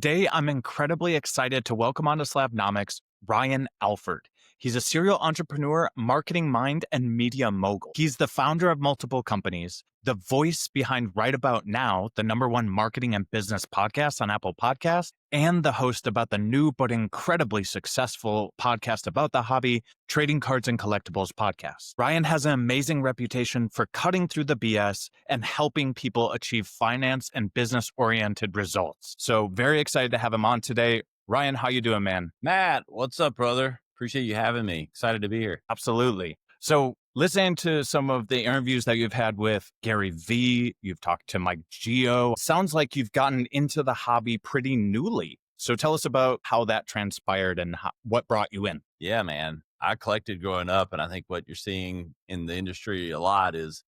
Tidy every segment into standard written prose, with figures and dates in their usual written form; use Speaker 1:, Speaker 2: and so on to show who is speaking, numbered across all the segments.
Speaker 1: Today, I'm incredibly excited to welcome onto Slabnomics Ryan Alford. He's a serial entrepreneur, marketing mind, and media mogul. He's the founder of multiple companies, the voice behind Right About Now, the #1 marketing and business podcast on Apple Podcasts, and the host about the new but incredibly successful podcast about the hobby, Trading Cards and Collectibles podcast. Ryan has an amazing reputation for cutting through the BS and helping people achieve finance and business-oriented results. So very excited to have him on today. Ryan, how you doing, man?
Speaker 2: Matt, what's up, brother? Appreciate you having me. Excited to be here.
Speaker 1: Absolutely. So listening to some of the interviews that you've had with Gary Vee, you've talked to Mike Geo, sounds like you've gotten into the hobby pretty newly. So tell us about how that transpired and what brought you in.
Speaker 2: Yeah, man. I collected growing up, and I think what you're seeing in the industry a lot is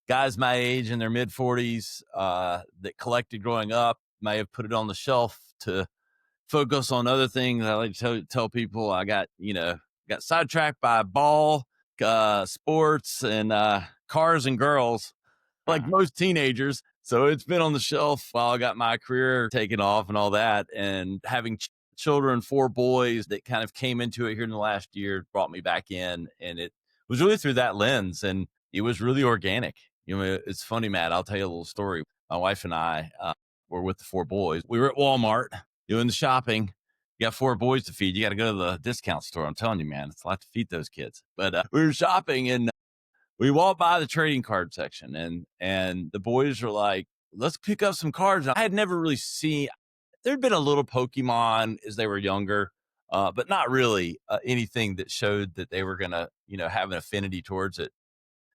Speaker 2: guys my age in their mid 40s that collected growing up may have put it on the shelf to focus on other things. I like to tell people I got sidetracked by ball, sports, and cars and girls, like most teenagers. So it's been on the shelf while I got my career taken off and all that. And having children, 4 boys that kind of came into it here in the last year brought me back in. And it was really through that lens. And it was really organic. You know, it's funny, Matt. I'll tell you a little story. My wife and I were with the 4 boys. We were at Walmart doing the shopping. You got 4 boys to feed. You got to go to the discount store. I'm telling you, man, it's a lot to feed those kids. But we were shopping and we walked by the trading card section and the boys were like, let's pick up some cards. I had never really seen, there'd been a little Pokemon as they were younger, but not really anything that showed that they were going to, have an affinity towards it.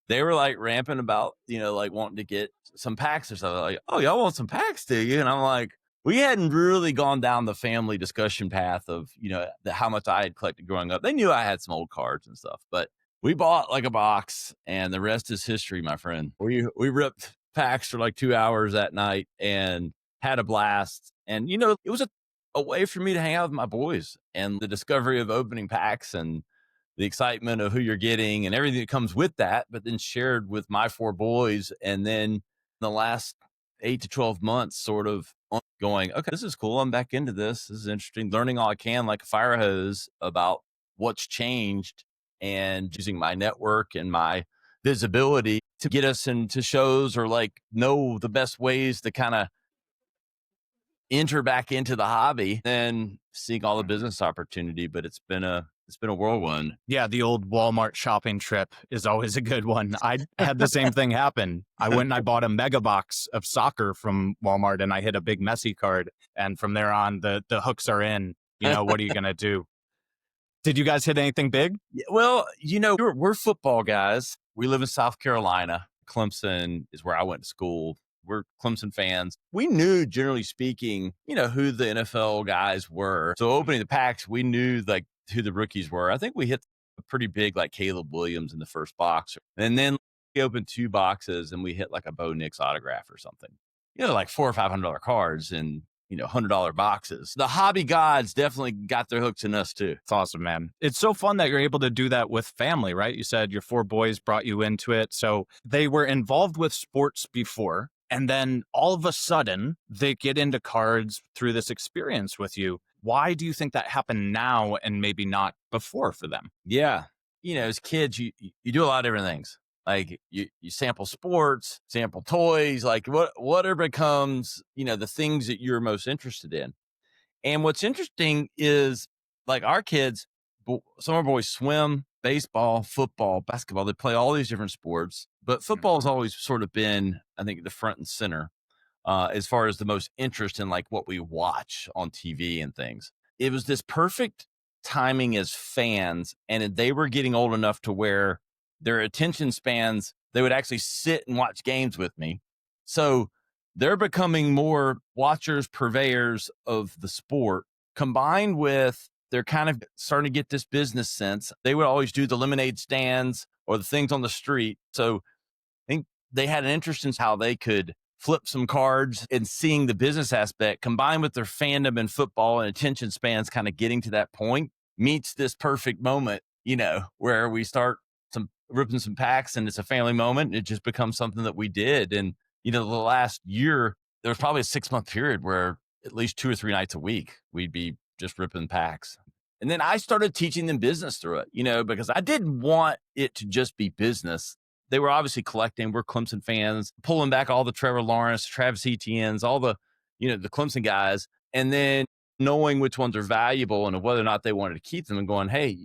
Speaker 2: They were like ramping about, like wanting to get some packs or something. Like, oh, y'all want some packs, do you? And I'm like, we hadn't really gone down the family discussion path of, how much I had collected growing up. They knew I had some old cards and stuff, but we bought like a box and the rest is history, my friend. We ripped packs for like 2 hours that night and had a blast. And, it was a way for me to hang out with my boys, and the discovery of opening packs and the excitement of who you're getting and everything that comes with that, but then shared with my 4 boys. And then the last 8 to 12 months sort of going, okay, this is cool. I'm back into this. This is interesting. Learning all I can like a fire hose about what's changed and using my network and my visibility to get us into shows or like know the best ways to kind of enter back into the hobby and seeing all the business opportunity. But it's been a whirlwind.
Speaker 1: Yeah, the old Walmart shopping trip is always a good one. I had the same thing happen. I went and I bought a mega box of soccer from Walmart and I hit a big Messi card. And from there on, the hooks are in. What are you going to do? Did you guys hit anything big?
Speaker 2: Yeah, well, we're football guys. We live in South Carolina. Clemson is where I went to school. We're Clemson fans. We knew, generally speaking, who the NFL guys were. So opening the packs, we knew like who the rookies were. I think we hit a pretty big like Caleb Williams in the first box. And then we opened 2 boxes and we hit like a Bo Nix autograph or something. Like $400 or $500 cards and $100 boxes. The hobby gods definitely got their hooks in us too.
Speaker 1: It's awesome, man. It's so fun that you're able to do that with family, right? You said your 4 boys brought you into it. So they were involved with sports before, and then all of a sudden they get into cards through this experience with you. Why do you think that happened now and maybe not before for them?
Speaker 2: Yeah. As kids, you do a lot of different things. Like you sample sports, sample toys, like whatever becomes, the things that you're most interested in. And what's interesting is like our kids, some of our boys swim, baseball, football, basketball. They play all these different sports, but football has always sort of been, I think, the front and center as far as the most interest in like what we watch on TV and things. It was this perfect timing as fans, and they were getting old enough to where their attention spans, they would actually sit and watch games with me. So they're becoming more watchers, purveyors of the sport, combined with they're kind of starting to get this business sense. They would always do the lemonade stands or the things on the street. So I think they had an interest in how they could flip some cards, and seeing the business aspect combined with their fandom in football and attention spans kind of getting to that point meets this perfect moment, where we start ripping some packs and it's a family moment. And it just becomes something that we did. And, the last year, there was probably a 6-month period where at least 2 or 3 nights a week. We'd be just ripping packs. And then I started teaching them business through it, because I didn't want it to just be business. They were obviously collecting. We're Clemson fans, pulling back all the Trevor Lawrence, Travis Etienne's, all the, the Clemson guys. And then knowing which ones are valuable and whether or not they wanted to keep them and going, hey,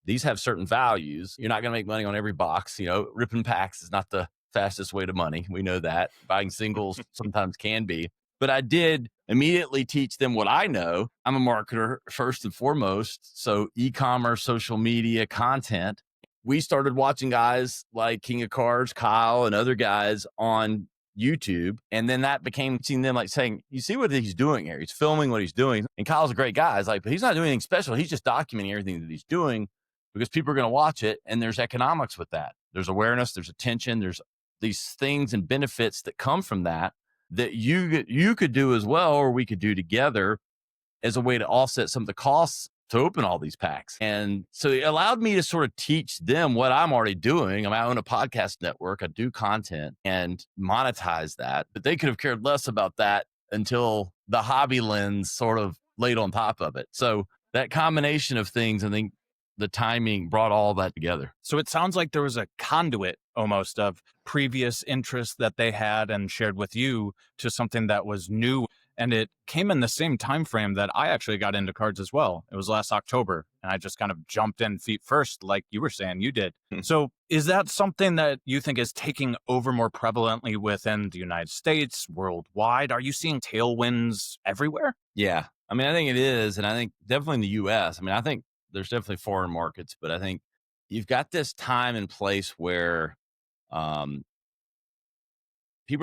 Speaker 2: these have certain values. You're not going to make money on every box. Ripping packs is not the fastest way to money. We know that. Buying singles sometimes can be. But I did immediately teach them what I know. I'm a marketer first and foremost. So e-commerce, social media, content. We started watching guys like King of Cards, Kyle, and other guys on YouTube. And then that became seeing them like saying, you see what he's doing here. He's filming what he's doing. And Kyle's a great guy. It's like, but he's not doing anything special. He's just documenting everything that he's doing because people are going to watch it. And there's economics with that. There's awareness, there's attention, there's these things and benefits that come from that you could do as well, or we could do together as a way to offset some of the costs to open all these packs. And so it allowed me to sort of teach them what I'm already doing. I own a podcast network. I do content and monetize that, but they could have cared less about that until the hobby lens sort of laid on top of it. So that combination of things, I think the timing brought all that together.
Speaker 1: So it sounds like there was a conduit almost of previous interests that they had and shared with you to something that was new. And it came in the same time frame that I actually got into cards as well. It was last October, and I just kind of jumped in feet first, like you were saying you did. So is that something that you think is taking over more prevalently within the United States, worldwide? Are you seeing tailwinds everywhere?
Speaker 2: Yeah. I think it is. And I think definitely in the US. I think there's definitely foreign markets, but I think you've got this time and place where people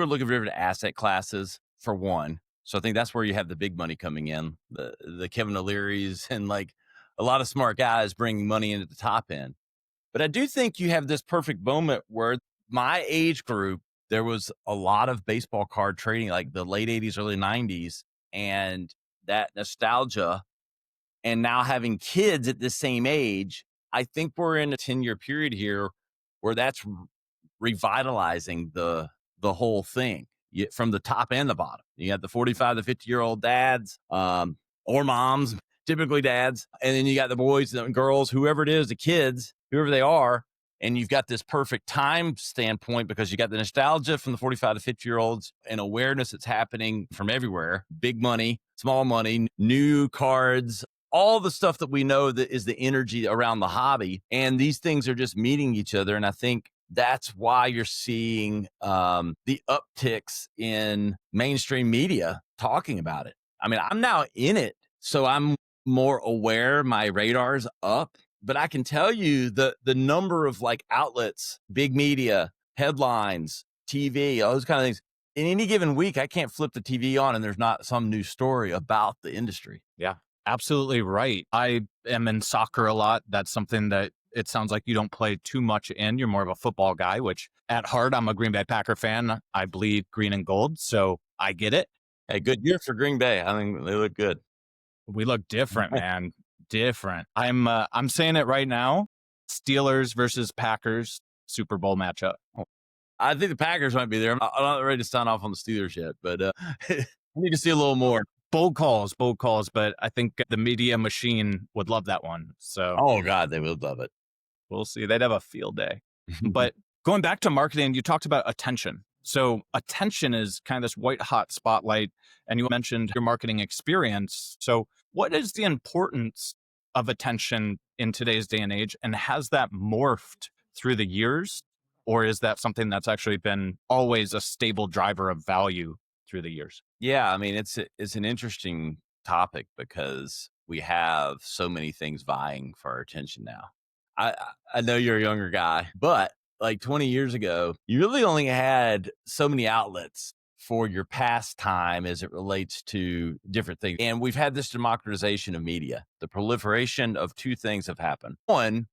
Speaker 2: are looking for different asset classes for one. So I think that's where you have the big money coming in, the Kevin O'Leary's and like a lot of smart guys bringing money in at the top end. But I do think you have this perfect moment where my age group, there was a lot of baseball card trading, like the late 80s, early 90s, and that nostalgia. And now having kids at the same age, I think we're in a 10-year period here where that's revitalizing the whole thing from the top and the bottom. You got the 45 to 50-year-old dads or moms, typically dads. And then you got the boys and girls, whoever it is, the kids, whoever they are. And you've got this perfect time standpoint because you got the nostalgia from the 45 to 50-year-olds and awareness that's happening from everywhere. Big money, small money, new cards, all the stuff that we know that is the energy around the hobby. And these things are just meeting each other. And I think that's why you're seeing the upticks in mainstream media talking about it. I'm now in it, so I'm more aware. My radar's up, but I can tell you the number of like outlets, big media, headlines, TV, all those kind of things. In any given week, I can't flip the TV on and there's not some new story about the industry.
Speaker 1: Yeah, absolutely right. I am in soccer a lot. That's something that it sounds like you don't play too much in. You're more of a football guy, which at heart, I'm a Green Bay Packer fan. I bleed green and gold, so I get it.
Speaker 2: Hey, good year for Green Bay. I think they look good.
Speaker 1: We look different, man. Different. I'm saying it right now. Steelers versus Packers Super Bowl matchup.
Speaker 2: I think the Packers might be there. I'm not ready to sign off on the Steelers yet, but I need to see a little more.
Speaker 1: Bold calls, but I think the media machine would love that one. So,
Speaker 2: oh God, they would love it.
Speaker 1: We'll see. They'd have a field day. But going back to marketing, you talked about attention. So attention is kind of this white hot spotlight. And you mentioned your marketing experience. So what is the importance of attention in today's day and age? And has that morphed through the years? Or is that something that's actually been always a stable driver of value through the years?
Speaker 2: Yeah, it's an interesting topic because we have so many things vying for our attention now. I know you're a younger guy, but like 20 years ago, you really only had so many outlets for your pastime as it relates to different things. And we've had this democratization of media. The proliferation of two things have happened. One,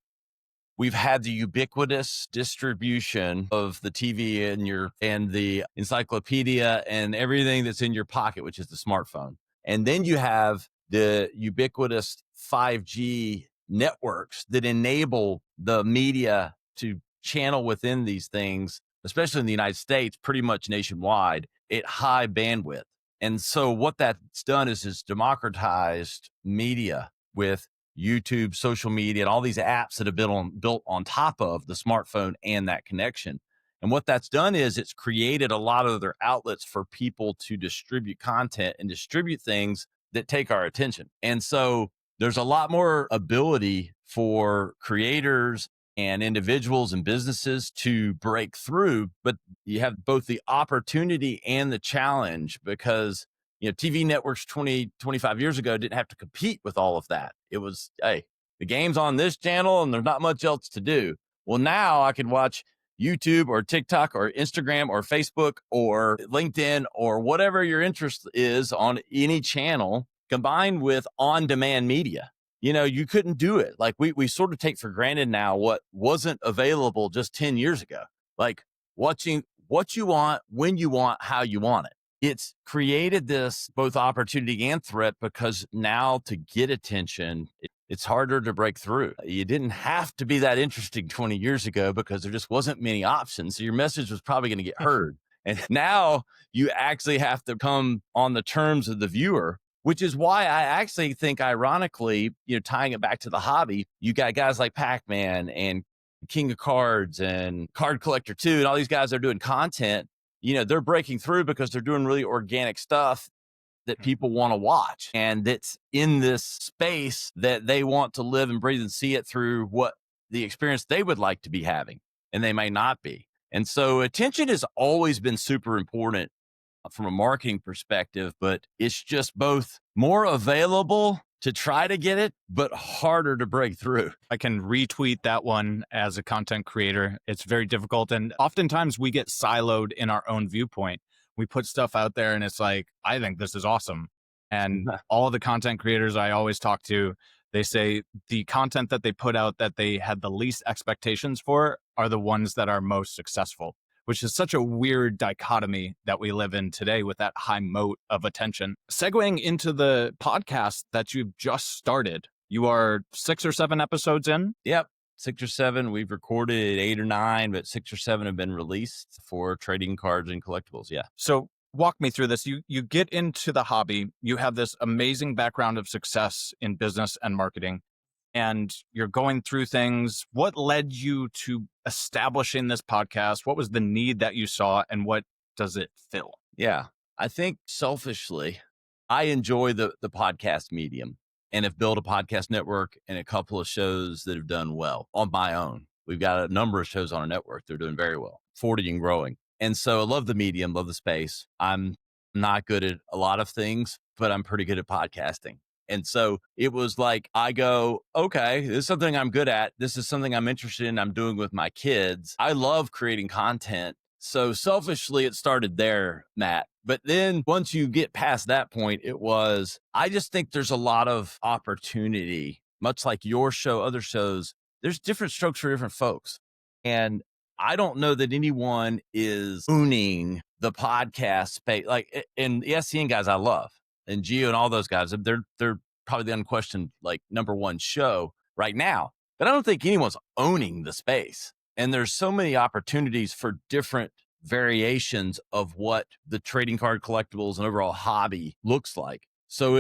Speaker 2: we've had the ubiquitous distribution of the TV and the encyclopedia and everything that's in your pocket, which is the smartphone. And then you have the ubiquitous 5G networks that enable the media to channel within these things, especially in the United States, pretty much nationwide at high bandwidth. And so what that's done is it's democratized media with YouTube, social media, and all these apps that have been built on top of the smartphone and that connection. And what that's done is it's created a lot of other outlets for people to distribute content and distribute things that take our attention. And so there's a lot more ability for creators and individuals and businesses to break through, but you have both the opportunity and the challenge because TV networks 20, 25 years ago didn't have to compete with all of that. It was, hey, the game's on this channel and there's not much else to do. Well, now I can watch YouTube or TikTok or Instagram or Facebook or LinkedIn or whatever your interest is on any channel combined with on-demand media. You couldn't do it. Like we sort of take for granted now what wasn't available just 10 years ago, like watching what you want, when you want, how you want it. It's created this both opportunity and threat because now to get attention, it's harder to break through. You didn't have to be that interesting 20 years ago because there just wasn't many options. So your message was probably going to get heard. And now you actually have to come on the terms of the viewer, which is why I actually think, ironically, tying it back to the hobby, you got guys like Pac-Man and King of Cards and Card Collector 2 and all these guys that are doing content. They're breaking through because they're doing really organic stuff that people want to watch. And it's in this space that they want to live and breathe and see it through what the experience they would like to be having. And they may not be. And so attention has always been super important from a marketing perspective, but it's just both more available to try to get it, but harder to break through.
Speaker 1: I can retweet that one as a content creator. It's very difficult. And oftentimes we get siloed in our own viewpoint. We put stuff out there and it's like, I think this is awesome. And all the content creators I always talk to, they say the content that they put out that they had the least expectations for are the ones that are most successful, which is such a weird dichotomy that we live in today with that high moat of attention. Segueing into the podcast that you've just started, you are 6 or 7 episodes in?
Speaker 2: Yep, 6 or 7. We've recorded 8 or 9, but 6 or 7 have been released for trading cards and collectibles, yeah.
Speaker 1: So walk me through this. You get into the hobby, you have this amazing background of success in business and marketing, and you're going through things. What led you to establishing this podcast? What was the need that you saw and what does it fill?
Speaker 2: Yeah, I think selfishly, I enjoy the podcast medium and have built a podcast network and a couple of shows that have done well on my own. We've got a number of shows on our network. They're doing very well, 40 and growing. And so I love the medium, love the space. I'm not good at a lot of things, but I'm pretty good at podcasting. And so it was like, I go, okay, this is something I'm good at. This is something I'm interested in. I'm doing with my kids. I love creating content. So selfishly, it started there, Matt. But then once you get past that point, I just think there's a lot of opportunity, much like your show, other shows. There's different strokes for different folks. And I don't know that anyone is owning the podcast space. Like, and the SCN guys I love, and Gio and all those guys, they're probably the unquestioned number one show right now. But I don't think anyone's owning the space. And there's so many opportunities for different variations of what the trading card collectibles and overall hobby looks like. So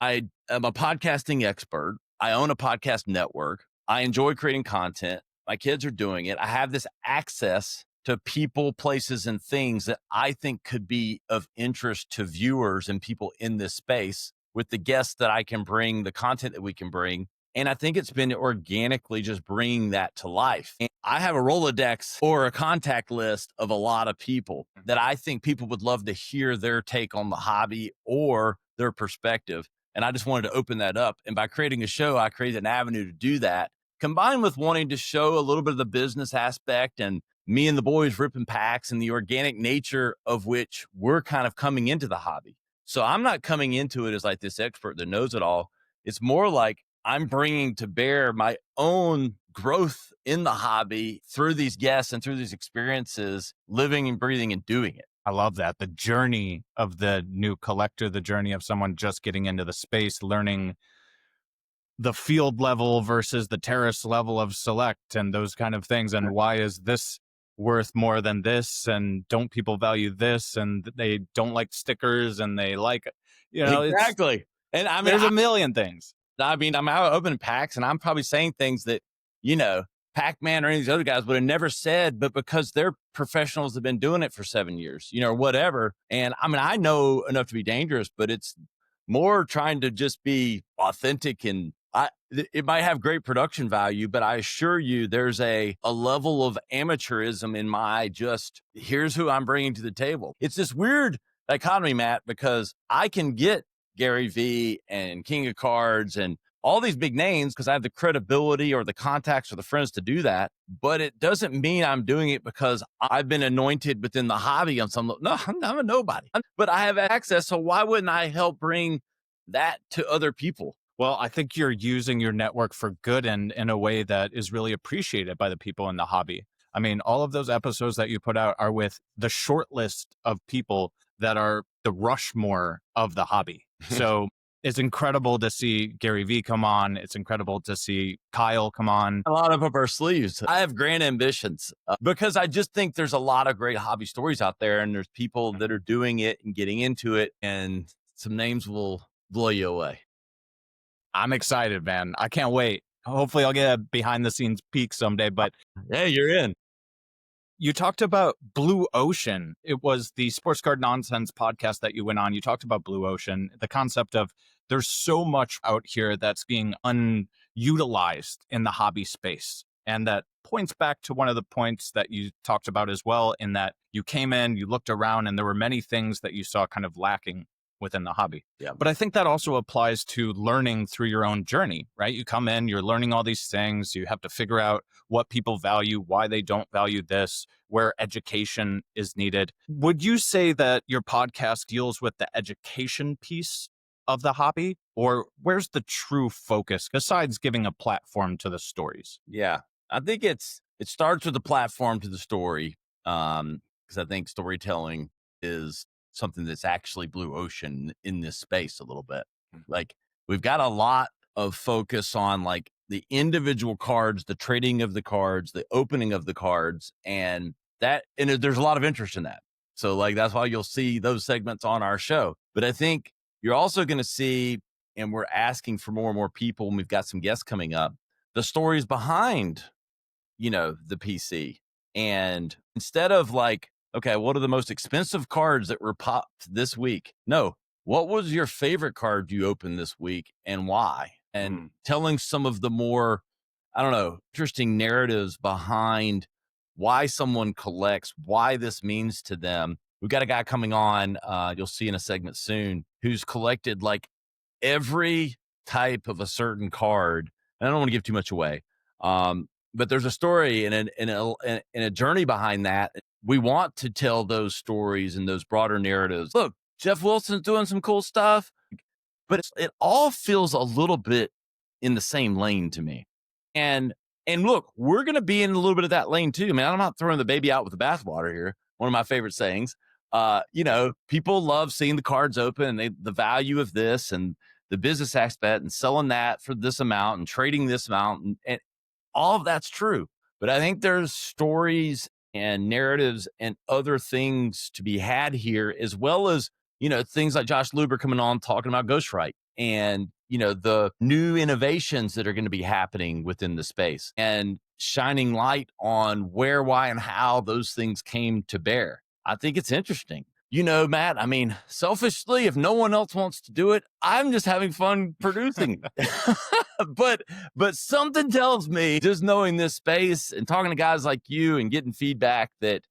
Speaker 2: I am a podcasting expert. I own a podcast network. I enjoy creating content. My kids are doing it. I have this access to people, places, and things that I think could be of interest to viewers and people in this space with the guests that I can bring, the content that we can bring. And I think it's been organically just bringing that to life. And I have a Rolodex or a contact list of a lot of people that I think people would love to hear their take on the hobby or their perspective. And I just wanted to open that up. And by creating a show, I created an avenue to do that, combined with wanting to show a little bit of the business aspect and me and the boys ripping packs and the organic nature of which we're kind of coming into the hobby. So I'm not coming into it as like this expert that knows it all. It's more like I'm bringing to bear my own growth in the hobby through these guests and through these experiences, living and breathing and doing it.
Speaker 1: I love that. The journey of the new collector, the journey of someone just getting into the space, learning the field level versus the terrace level of select and those kind of things. And why is this worth more than this, and don't people value this, and they don't like stickers and they like, it's
Speaker 2: Exactly. And I mean,
Speaker 1: there's a million things.
Speaker 2: I'm out opening packs and I'm probably saying things that, you know, Pac-Man or any of these other guys would have never said, but because they're professionals have been doing it for 7 years, or whatever. And I mean, I know enough to be dangerous, but it's more trying to just be authentic, and it might have great production value, but I assure you there's a level of amateurism in my just here's who I'm bringing to the table. It's this weird dichotomy, Matt, because I can get Gary V and King of Cards and all these big names because I have the credibility or the contacts or the friends to do that. But it doesn't mean I'm doing it because I've been anointed within the hobby on some. No, I'm a nobody, but I have access. So why wouldn't I help bring that to other people?
Speaker 1: Well, I think you're using your network for good and in a way that is really appreciated by the people in the hobby. I mean, all of those episodes that you put out are with the short list of people that are the Rushmore of the hobby. So it's incredible to see Gary V come on. It's incredible to see Kyle come on.
Speaker 2: A lot of up our sleeves. I have grand ambitions because I just think there's a lot of great hobby stories out there, and there's people that are doing it and getting into it, and some names will blow you away.
Speaker 1: I'm excited, man. I can't wait. Hopefully I'll get a behind the scenes peek someday, but
Speaker 2: yeah, you're in.
Speaker 1: You talked about Blue Ocean. It was the Sports Card Nonsense podcast that you went on. You talked about Blue Ocean, the concept of there's so much out here that's being unutilized in the hobby space. And that points back to one of the points that you talked about as well, in that you came in, you looked around, and there were many things that you saw kind of lacking within the hobby.
Speaker 2: Yeah.
Speaker 1: But I think that also applies to learning through your own journey, right? You come in, you're learning all these things. You have to figure out what people value, why they don't value this, where education is needed. Would you say that your podcast deals with the education piece of the hobby, or where's the true focus besides giving a platform to the stories?
Speaker 2: Yeah, I think it starts with the platform to the story, because I think storytelling is something that's actually blue ocean in this space a little bit. Like, we've got a lot of focus on like the individual cards, the trading of the cards, the opening of the cards, and there's a lot of interest in that. So like, that's why you'll see those segments on our show. But I think you're also going to see, and we're asking for more and more people, and we've got some guests coming up, the stories behind, the PC. And instead of like, okay, what are the most expensive cards that were popped this week? No, what was your favorite card you opened this week and why? And telling some of the more, I don't know, interesting narratives behind why someone collects, why this means to them. We've got a guy coming on, you'll see in a segment soon, who's collected like every type of a certain card. And I don't want to give too much away. But there's a story and a journey behind that. We want to tell those stories and those broader narratives. Look, Jeff Wilson's doing some cool stuff, but it all feels a little bit in the same lane to me. And look, we're going to be in a little bit of that lane too, man. I'm not throwing the baby out with the bathwater here. One of my favorite sayings. People love seeing the cards open and the value of this and the business aspect and selling that for this amount and trading this amount and all of that's true. But I think there's stories and narratives and other things to be had here, as well as, things like Josh Luber coming on talking about Ghostwrite and, the new innovations that are going to be happening within the space and shining light on where, why, and how those things came to bear. I think it's interesting. Matt, I mean, selfishly, if no one else wants to do it, I'm just having fun producing. but something tells me, just knowing this space and talking to guys like you and getting feedback, that,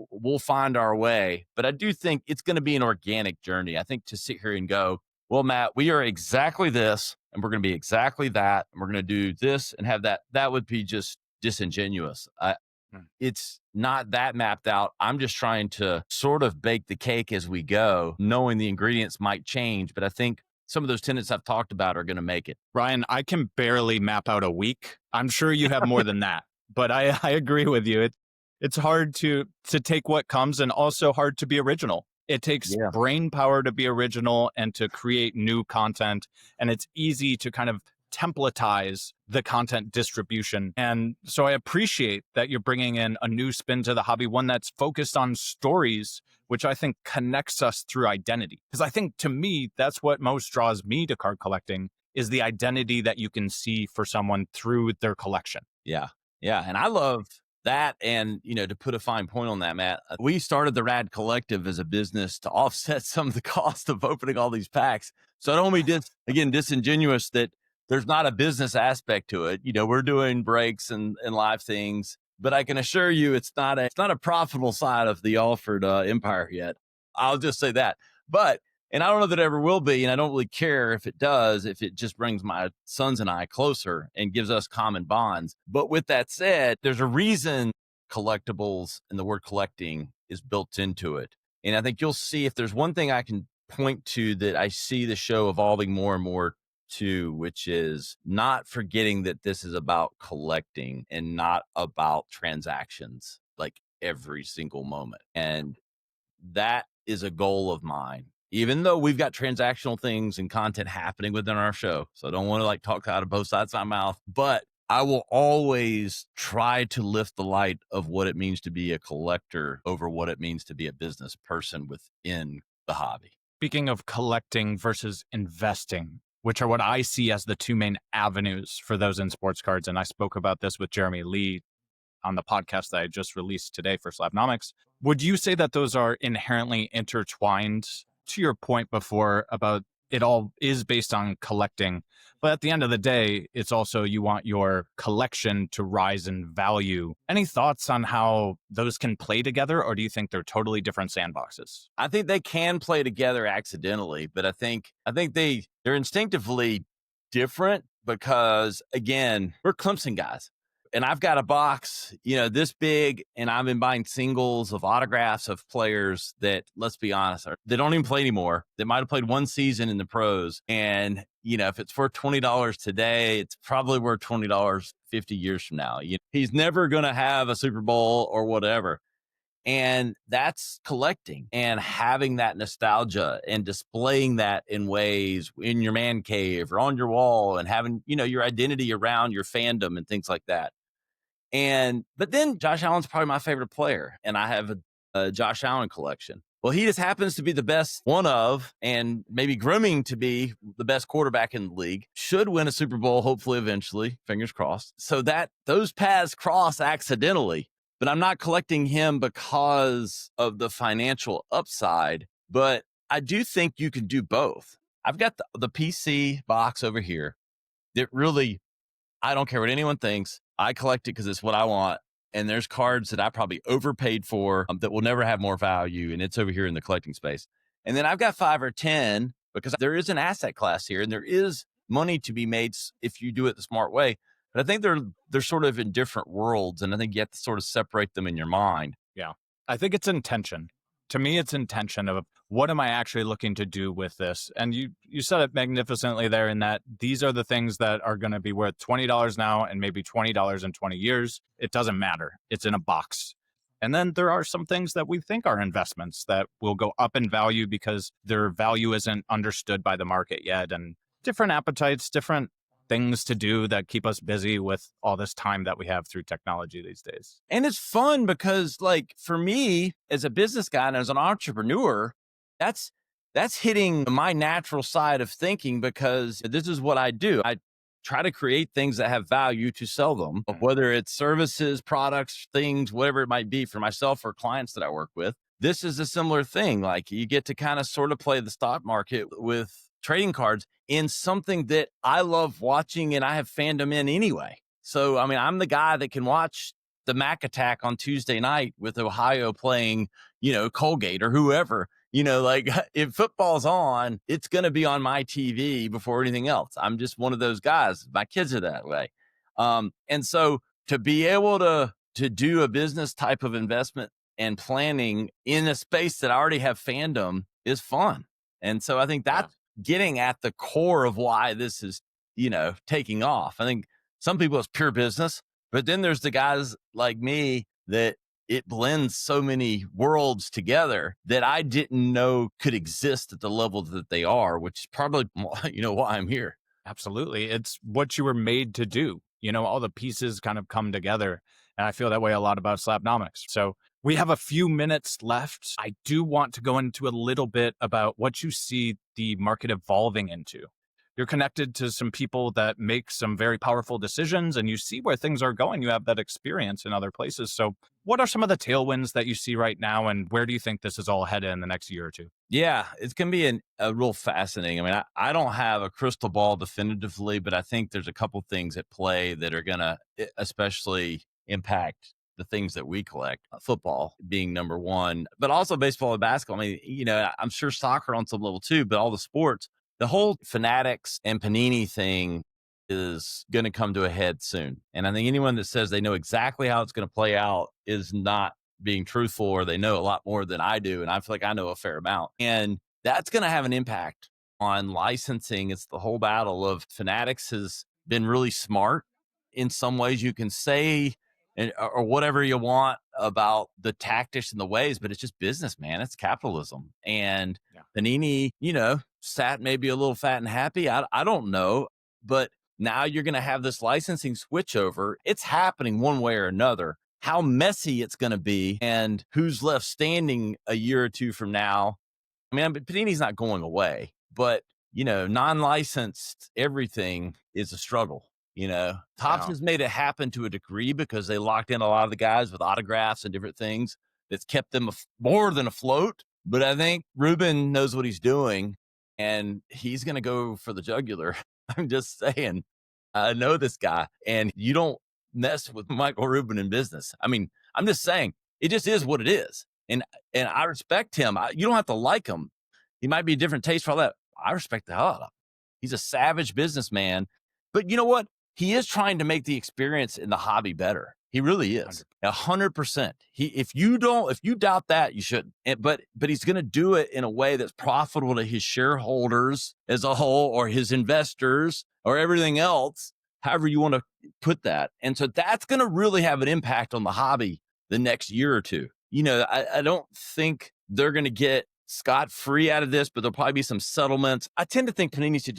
Speaker 2: we'll find our way. But I do think it's going to be an organic journey. I think to sit here and go, well, Matt, we are exactly this, and we're going to be exactly that, and we're going to do this and have that, that would be just disingenuous. It's not that mapped out. I'm just trying to sort of bake the cake as we go, knowing the ingredients might change. But I think some of those tenets I've talked about are going to make it.
Speaker 1: Ryan, I can barely map out a week. I'm sure you have more than that, but I agree with you. It's hard to take what comes, and also hard to be original. It takes brain power to be original and to create new content. And it's easy to kind of templatize the content distribution. And so I appreciate that you're bringing in a new spin to the hobby, one that's focused on stories, which I think connects us through identity. Because I think to me, that's what most draws me to card collecting, is the identity that you can see for someone through their collection.
Speaker 2: Yeah. Yeah. And I love that. And, to put a fine point on that, Matt, we started the Rad Collective as a business to offset some of the cost of opening all these packs. So I don't want to be disingenuous that there's not a business aspect to it. We're doing breaks and live things, but I can assure you it's not a profitable side of the Alford empire yet. I'll just say that. And I don't know that it ever will be. And I don't really care if it does, if it just brings my sons and I closer and gives us common bonds. But with that said, there's a reason collectibles and the word collecting is built into it. And I think you'll see, if there's one thing I can point to that I see the show evolving more and more to, which is not forgetting that this is about collecting and not about transactions like every single moment. And that is a goal of mine, even though we've got transactional things and content happening within our show. So I don't want to talk out of both sides of my mouth, but I will always try to lift the light of what it means to be a collector over what it means to be a business person within the hobby.
Speaker 1: Speaking of collecting versus investing, which are what I see as the two main avenues for those in sports cards. And I spoke about this with Jeremy Lee on the podcast that I just released today for Slabnomics. Would you say that those are inherently intertwined, to your point before about it all is based on collecting? But at the end of the day, it's also you want your collection to rise in value. Any thoughts on how those can play together, or do you think they're totally different sandboxes?
Speaker 2: I think they can play together accidentally, but I think they're instinctively different because, again, we're Clemson guys. And I've got a box, this big, and I've been buying singles of autographs of players that, let's be honest, they don't even play anymore. They might have played one season in the pros. And, if it's worth $20 today, it's probably worth $20 50 years from now. He's never going to have a Super Bowl or whatever. And that's collecting and having that nostalgia and displaying that in ways in your man cave or on your wall and having, your identity around your fandom and things like that. But then Josh Allen's probably my favorite player, and I have a Josh Allen collection. Well, he just happens to be the best one of, and maybe grooming to be the best quarterback in the league, should win a Super Bowl, hopefully eventually, fingers crossed. So that those paths cross accidentally, but I'm not collecting him because of the financial upside, but I do think you can do both. I've got the PC box over here that really, I don't care what anyone thinks. I collect it because it's what I want. And there's cards that I probably overpaid for that will never have more value. And it's over here in the collecting space. And then I've got 5 or 10 because there is an asset class here and there is money to be made if you do it the smart way. But I think they're sort of in different worlds. And I think you have to sort of separate them in your mind.
Speaker 1: Yeah. I think it's intention. To me, it's intention of what am I actually looking to do with this? And you said it magnificently there in that these are the things that are going to be worth $20 now and maybe $20 in 20 years. It doesn't matter. It's in a box. And then there are some things that we think are investments that will go up in value because their value isn't understood by the market yet. And different appetites, different things to do that keep us busy with all this time that we have through technology these days.
Speaker 2: And it's fun because, for me as a business guy and as an entrepreneur, that's hitting my natural side of thinking because this is what I do. I try to create things that have value to sell them, whether it's services, products, things, whatever it might be for myself or clients that I work with. This is a similar thing. Like you get to kind of sort of play the stock market with trading cards in something that I love watching and I have fandom in anyway. So, I'm the guy that can watch the Mac Attack on Tuesday night with Ohio playing, Colgate or whoever, if football's on, it's going to be on my TV before anything else. I'm just one of those guys. My kids are that way. And so to be able to do a business type of investment and planning in a space that I already have fandom is fun. And so I think that's getting at the core of why this is, taking off. I think some people it's pure business, but then there's the guys like me that it blends so many worlds together that I didn't know could exist at the level that they are, which is probably, why I'm here.
Speaker 1: Absolutely. It's what you were made to do. All the pieces kind of come together. And I feel that way a lot about Slabnomics. So we have a few minutes left. I do want to go into a little bit about what you see the market evolving into. You're connected to some people that make some very powerful decisions and you see where things are going. You have that experience in other places. So, what are some of the tailwinds that you see right now, and where do you think this is all headed in the next year or two?
Speaker 2: Yeah, it's going to be a real fascinating. I mean, I don't have a crystal ball definitively, but I think there's a couple things at play that are going to especially impact the things that we collect. Football being number one, but also baseball and basketball. I mean, I'm sure soccer on some level too, but all the sports, the whole Fanatics and Panini thing is going to come to a head soon. And I think anyone that says they know exactly how it's going to play out is not being truthful, or they know a lot more than I do. And I feel like I know a fair amount. And that's going to have an impact on licensing. It's the whole battle of Fanatics has been really smart in some ways. You can say or whatever you want about the tactics and the ways, but it's just business, man. It's capitalism. And
Speaker 1: Yeah.
Speaker 2: Panini, sat maybe a little fat and happy. I don't know. But now you're going to have this licensing switchover. It's happening one way or another. How messy it's going to be and who's left standing a year or two from now. I mean, Panini's not going away, but non-licensed everything is a struggle. Topps
Speaker 1: Yeah.
Speaker 2: has made it happen to a degree because they locked in a lot of the guys with autographs and different things that's kept them more than afloat. But I think Ruben knows what he's doing, and he's going to go for the jugular. I'm just saying, I know this guy, and you don't mess with Michael Rubin in business. I mean, I'm just saying, it just is what it is. And I respect him. You don't have to like him. He might be a different taste for all that. I respect the hell out of him. He's a savage businessman. But you know what? He is trying to make the experience in the hobby better. He really is. 100%. If you doubt that, you shouldn't. But he's going to do it in a way that's profitable to his shareholders as a whole, or his investors, or everything else, however you want to put that. And so that's going to really have an impact on the hobby the next year or two. I don't think they're going to get scot-free out of this, but there'll probably be some settlements. I tend to think Panini should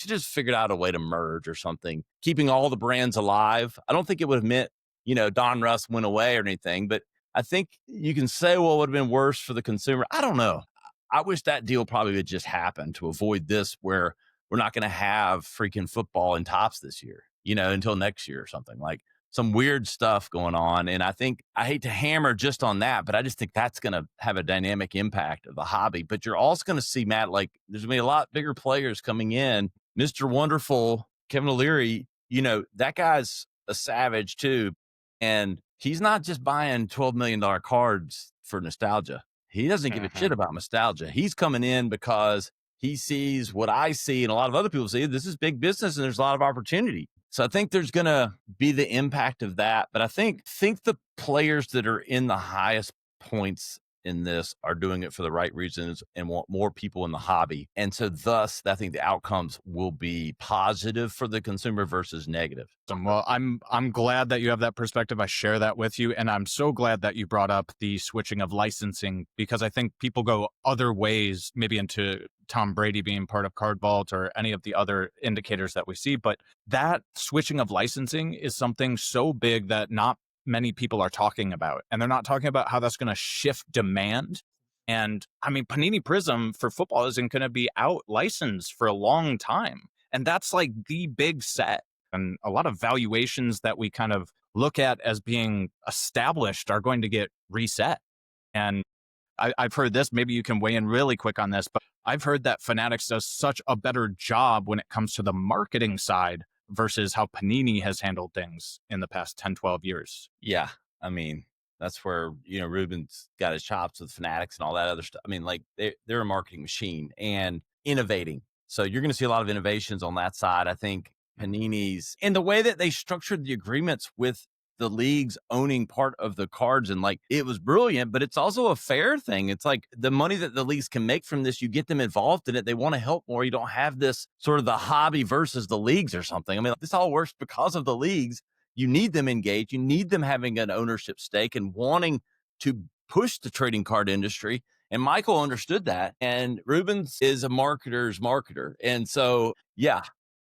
Speaker 2: just figure out a way to merge or something, keeping all the brands alive. I don't think it would have meant, Don Russ went away or anything, but I think you can say, well, it would have been worse for the consumer. I don't know. I wish that deal probably would just happen to avoid this, where we're not going to have freaking football in Topps this year, until next year or something, like some weird stuff going on. And I think I hate to hammer just on that, but I just think that's going to have a dynamic impact of the hobby. But you're also going to see, Matt, like there's going to be a lot bigger players coming in. Mr. Wonderful, Kevin O'Leary, that guy's a savage too. And he's not just buying $12 million cards for nostalgia. He doesn't give a shit about nostalgia. He's coming in because he sees what I see and a lot of other people see. This is big business and there's a lot of opportunity. So I think there's going to be the impact of that. But I think the players that are in the highest points in this are doing it for the right reasons and want more people in the hobby. And so thus, I think the outcomes will be positive for the consumer versus negative.
Speaker 1: Well, I'm glad that you have that perspective. I share that with you. And I'm so glad that you brought up the switching of licensing, because I think people go other ways, maybe into Tom Brady being part of Card Vault or any of the other indicators that we see. But that switching of licensing is something so big that not many people are talking about. And they're not talking about how that's going to shift demand. And I mean, Panini Prism for football isn't going to be out licensed for a long time. And that's like the big set. And a lot of valuations that we kind of look at as being established are going to get reset. And I've heard this, maybe you can weigh in really quick on this, but I've heard that Fanatics does such a better job when it comes to the marketing side versus how Panini has handled things in the past 10, 12 years.
Speaker 2: Yeah. I mean, that's where, Ruben's got his chops with Fanatics and all that other stuff. I mean, like they're a marketing machine and innovating. So you're going to see a lot of innovations on that side. I think Panini's, and the way that they structured the agreements with the leagues owning part of the cards, and like it was brilliant, but it's also a fair thing. It's like the money that the leagues can make from this, you get them involved in it. They want to help more. You don't have this sort of the hobby versus the leagues or something. I mean, this all works because of the leagues. You need them engaged. You need them having an ownership stake and wanting to push the trading card industry. And Michael understood that. And Rubens is a marketer's marketer. And so, yeah,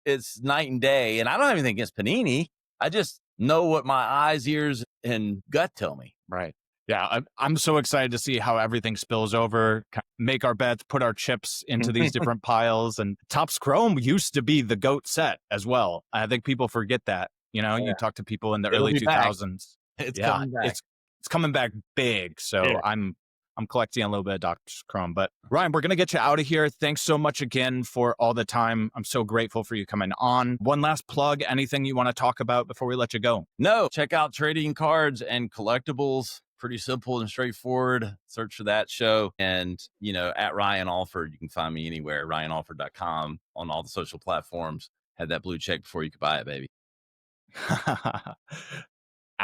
Speaker 2: it's night and day. And I don't have anything against Panini. I just know what my eyes, ears, and gut tell me.
Speaker 1: Right. Yeah, I'm so excited to see how everything spills over, make our bets, put our chips into these different piles. And Topps Chrome used to be the GOAT set as well. I think people forget that. You know, you talk to people in the
Speaker 2: It'll
Speaker 1: early
Speaker 2: be back.
Speaker 1: 2000s.
Speaker 2: It's coming back.
Speaker 1: It's coming back big. So
Speaker 2: Yeah.
Speaker 1: I'm collecting a little bit of Topps Chrome. But Ryan, we're going to get you out of here. Thanks so much again for all the time. I'm so grateful for you coming on. One last plug, anything you want to talk about before we let you go?
Speaker 2: No, check out Trading Cards and Collectibles. Pretty simple and straightforward. Search for that show. And, you know, at Ryan Alford, you can find me anywhere, ryanalford.com, on all the social platforms. Had that blue check before you could buy it, baby.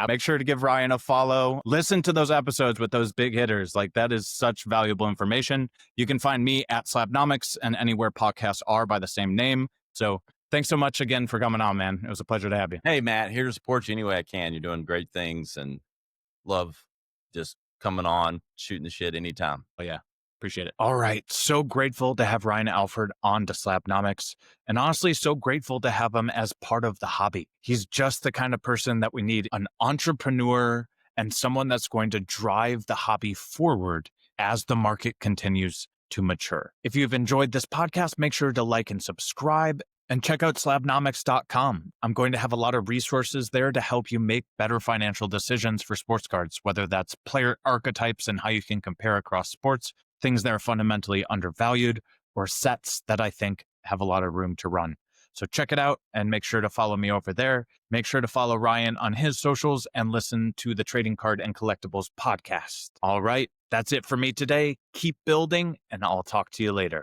Speaker 1: Make sure to give Ryan a follow. Listen to those episodes with those big hitters. Like, that is such valuable information. You can find me at Slabnomics and anywhere podcasts are by the same name. So thanks so much again for coming on, man. It was a pleasure to have you.
Speaker 2: Hey, Matt, here to support you any way I can. You're doing great things and love just coming on, shooting the shit anytime.
Speaker 1: Oh, yeah. Appreciate it. All right. So grateful to have Ryan Alford on to Slabnomics, and honestly, so grateful to have him as part of the hobby. He's just the kind of person that we need, an entrepreneur and someone that's going to drive the hobby forward as the market continues to mature. If you've enjoyed this podcast, make sure to like and subscribe. And check out slabnomics.com. I'm going to have a lot of resources there to help you make better financial decisions for sports cards, whether that's player archetypes and how you can compare across sports, things that are fundamentally undervalued, or sets that I think have a lot of room to run. So check it out and make sure to follow me over there. Make sure to follow Ryan on his socials and listen to the Trading Card and Collectibles podcast. All right, that's it for me today. Keep building, and I'll talk to you later.